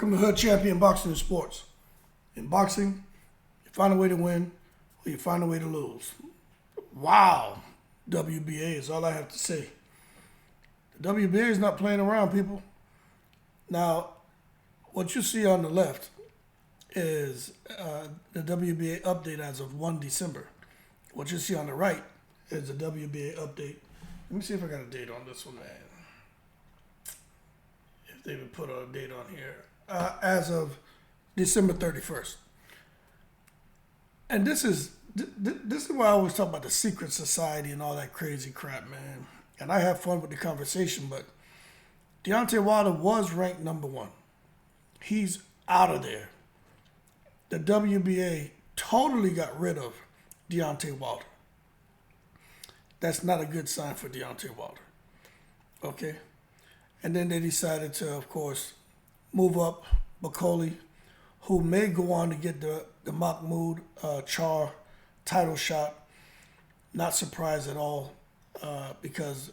Welcome to Hood Champion Boxing and Sports. In boxing, you find a way to win or you find a way to lose. Wow, WBA is all I have to say. The WBA is not playing around, people. Now, what you see on the left is the WBA update as of 1 December. What you see on the right is the WBA update. Let me see if I got a date on this one, man. If they even put a date on here. As of December 31st. And this is why I always talk about the secret society and all that crazy crap, man. And I have fun with the conversation, but Deontay Wilder was ranked number 1. He's out of there. The WBA totally got rid of Deontay Wilder. That's not a good sign for Deontay Wilder. Okay? And then they decided to, of course, move up Bakoli, who may go on to get the Mahmoud Char title shot. Not surprised at all because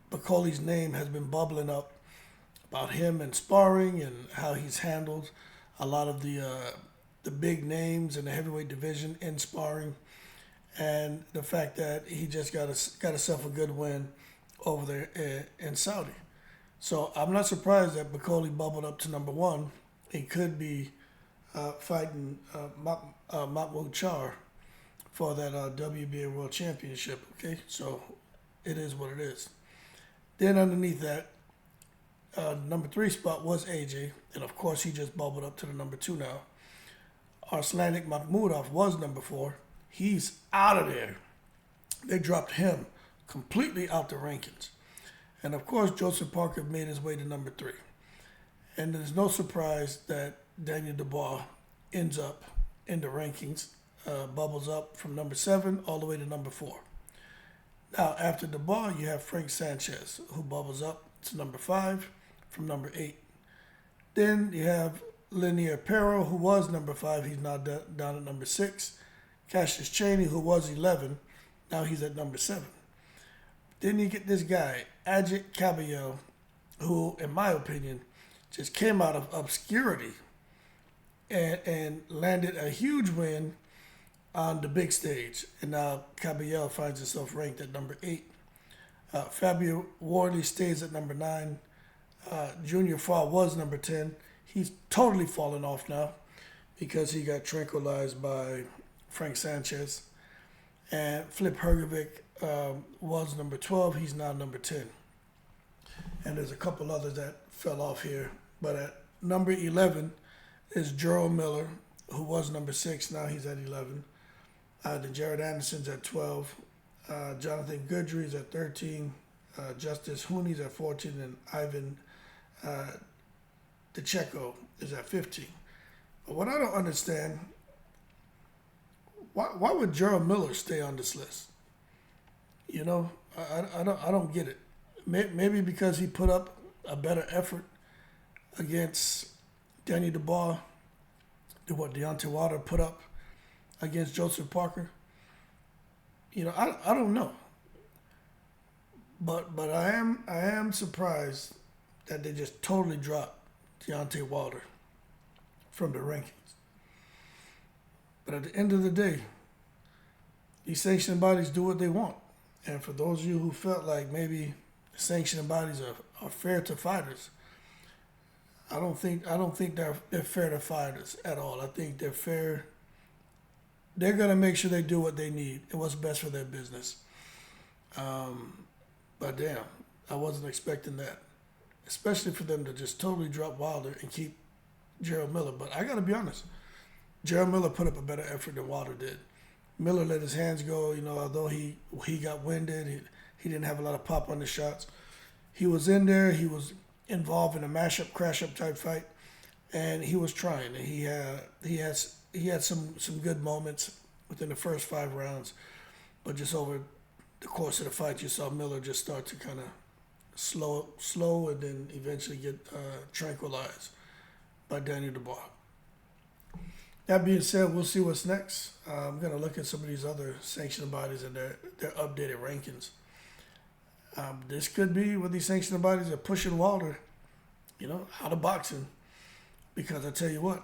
Bakoli's name has been bubbling up about him and sparring and how he's handled a lot of the big names in the heavyweight division in sparring, and the fact that he just got himself a good win over there in Saudi. So I'm not surprised that Bakoli bubbled up to number 1. He could be fighting Mahmoud Char for that WBA World Championship. Okay, so it is what it is. Then underneath that, number 3 spot was AJ, and of course he just bubbled up to the number 2 now. Arslanbek Makhmudov was number 4. He's out of there. They dropped him completely out the rankings. And of course, Joseph Parker made his way to number 3. And there's no surprise that Daniel Dubois ends up in the rankings, bubbles up from number 7 all the way to number 4. Now, after Dubois, you have Frank Sanchez, who bubbles up to number 5 from number 8. Then you have Linier Pero, who was number 5. He's now down at number 6. Cassius Chaney, who was 11. Now he's at number 7. Then you get this guy, Ajit Cabello, who, in my opinion, just came out of obscurity and landed a huge win on the big stage. And now Cabello finds himself ranked at number 8. Fabio Wardley stays at number 9. Junior Fall was number 10. He's totally fallen off now because he got tranquilized by Frank Sanchez. And Flip Hergovic was number 12. He's now number 10. And there's a couple others that fell off here. But at number 11 is Jarrell Miller, who was number 6. Now he's at 11. Then Jared Anderson's at 12. Jonathan Goodry's at 13. Justice Hooney's at 14. And Ivan DeCheco is at 15. But what I don't understand, why would Jarrell Miller stay on this list? You know, I don't get it. Maybe because he put up a better effort against Danny Dubois than what Deontay Wilder put up against Joseph Parker. You know, I don't know. But I am surprised that they just totally dropped Deontay Wilder from the rankings. But at the end of the day, these sanctioning bodies do what they want. And for those of you who felt like maybe the sanctioning bodies are fair to fighters, I don't think they're fair to fighters at all. I think they're fair. They're gonna make sure they do what they need and what's best for their business. But damn, I wasn't expecting that, especially for them to just totally drop Wilder and keep Jarrell Miller. But I gotta be honest, Jarrell Miller put up a better effort than Wilder did. Miller let his hands go, you know, although he got winded, he didn't have a lot of pop on the shots. He was in there, he was involved in a mash-up, crash-up type fight, and he was trying. And he had some good moments within the first 5 rounds, but just over the course of the fight, you saw Miller just start to kind of slow and then eventually get tranquilized by Daniel Dubois. That being said, we'll see what's next. I'm going to look at some of these other sanctioning bodies and their updated rankings. This could be what these sanctioning bodies are pushing Wilder, out of boxing Because I tell you what,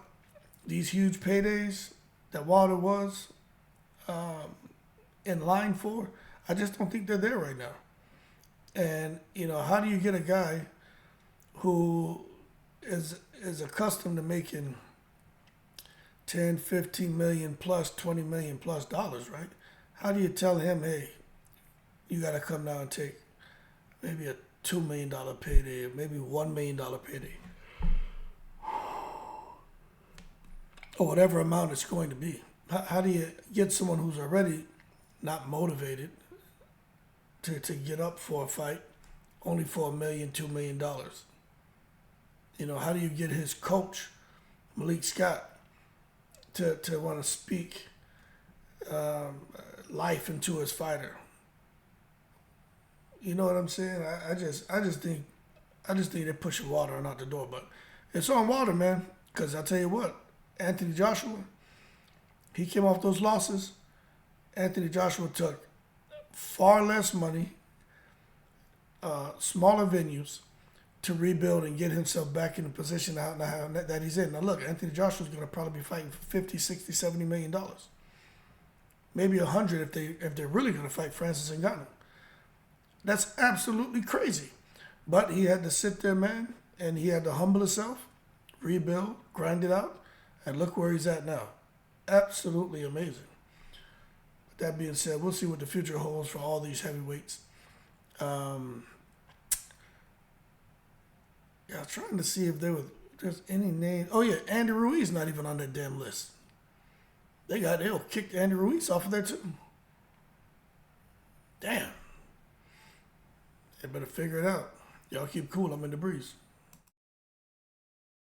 these huge paydays that Wilder was in line for, I just don't think they're there right now. And, how do you get a guy who is accustomed to making 10, 15 million plus, 20 million plus dollars, right? How do you tell him, hey, you got to come down and take maybe a $2 million payday, or maybe $1 million payday, or whatever amount it's going to be? How do you get someone who's already not motivated to get up for a fight only for $1 million, $2 million? How do you get his coach, Malik Scott, to want to speak life into his fighter? You know what I'm saying? I just think they're pushing Wilder out the door, but it's on Wilder, man. Because I tell you what, Anthony Joshua, he came off those losses. Anthony Joshua took far less money, smaller venues, to rebuild and get himself back in the position that he's in. Now look, Anthony Joshua's going to probably be fighting for 50, 60, 70 million dollars. Maybe 100 if they're really going to fight Francis Ngannou. That's absolutely crazy. But he had to sit there, man, and he had to humble himself, rebuild, grind it out, and look where he's at now. Absolutely amazing. But that being said, we'll see what the future holds for all these heavyweights. Yeah, I was trying to see if there's any name. Oh yeah, Andy Ruiz not even on that damn list. They'll kick Andy Ruiz off of there too. Damn. They better figure it out. Y'all keep cool. I'm in the breeze.